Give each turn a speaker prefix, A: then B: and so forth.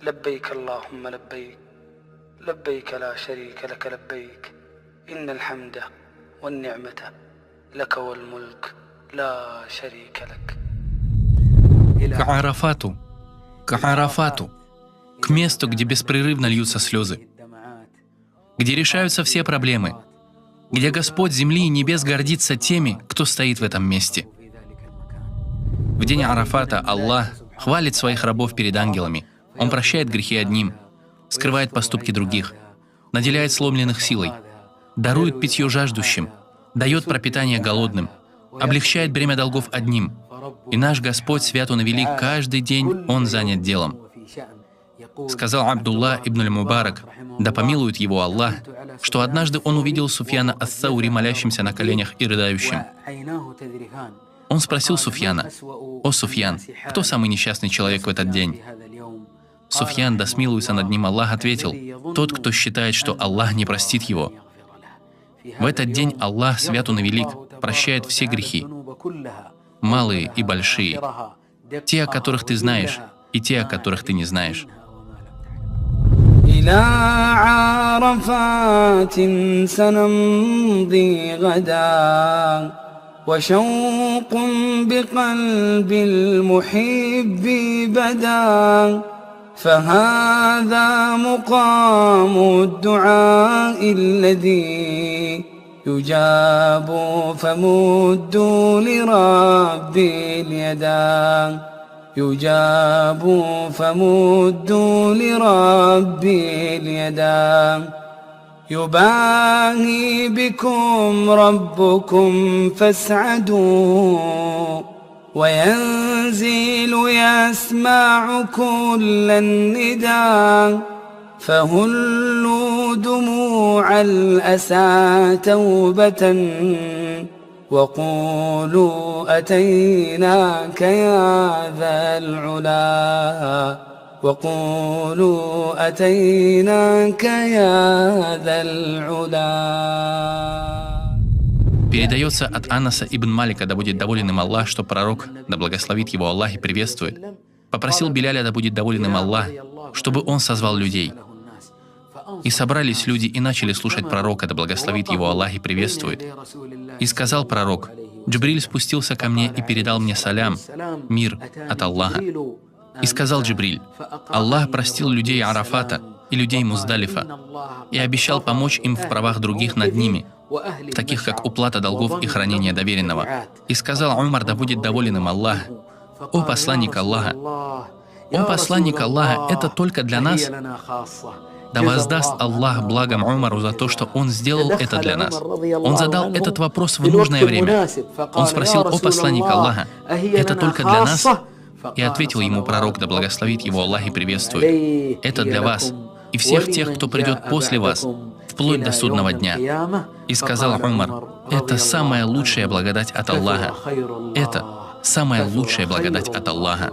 A: لبيك اللهم لبيك لبيك لا شريك لك لبيك إن الحمد والنعمة لك والملك لا شريك لك.
B: К Арафату, к месту, где беспрерывно льются слезы, где решаются все проблемы, где Господь земли и небес гордится теми, кто стоит в этом месте. В день Арафата Аллах хвалит своих рабов перед ангелами. Он прощает грехи одним, скрывает поступки других, наделяет сломленных силой, дарует питье жаждущим, дает пропитание голодным, облегчает бремя долгов одним. И наш Господь, свят Он и велик, каждый день Он занят делом. Сказал Абдулла ибн аль-Мубарак, да помилует его Аллах, что однажды он увидел Суфьяна ас-Саури, молящимся на коленях и рыдающим. Он спросил Суфьяна: «О, Суфьян, кто самый несчастный человек в этот день?» Суфьян, да смилуется над ним Аллах, ответил: «Тот, кто считает, что Аллах не простит его». В этот день Аллах, свят Он и велик, прощает все грехи, малые и большие, те, о которых ты знаешь, и те, о которых ты не знаешь.
A: إلى عرفات سنمضي غدا وشوق بقلب المحب بدا فهذا مقام الدعاء الذي يجاب فمدوا لربي اليدا يجاب فمدوا لربي اليدا يباهي بكم ربكم فاسعدوا وينزل يسمع كل الندى فهلوا دموع الأسى توبة وقولوا أتيناك يا ذا العلا وقولوا أتيناك يا ذا العلا.
B: Передается от Анаса ибн Малика, да будет доволен им Аллах, что пророк, да благословит его Аллах и приветствует, попросил Биляля, да будет доволен им Аллах, чтобы он созвал людей. И собрались люди и начали слушать пророка, да благословит его Аллах и приветствует. И сказал пророк: «Джибриль спустился ко мне и передал мне салям, мир от Аллаха». И сказал Джибриль: «Аллах простил людей Арафата и людей Муздалифа и обещал помочь им в правах других над ними, таких как уплата долгов и хранение доверенного». И сказал Умар, да будет доволен им Аллах: «О посланник Аллаха, о посланник Аллаха, это только для нас? Да воздаст Аллах благом Умару за то, что он сделал это для нас». Он задал этот вопрос в нужное время. Он спросил: «О посланник Аллаха, это только для нас?» И ответил ему пророк, да благословит его Аллах и приветствует: «Это для вас и всех тех, кто придет после вас, вплоть до судного дня». И сказал Умар: «Это самая лучшая благодать от Аллаха. Это самая лучшая благодать от Аллаха».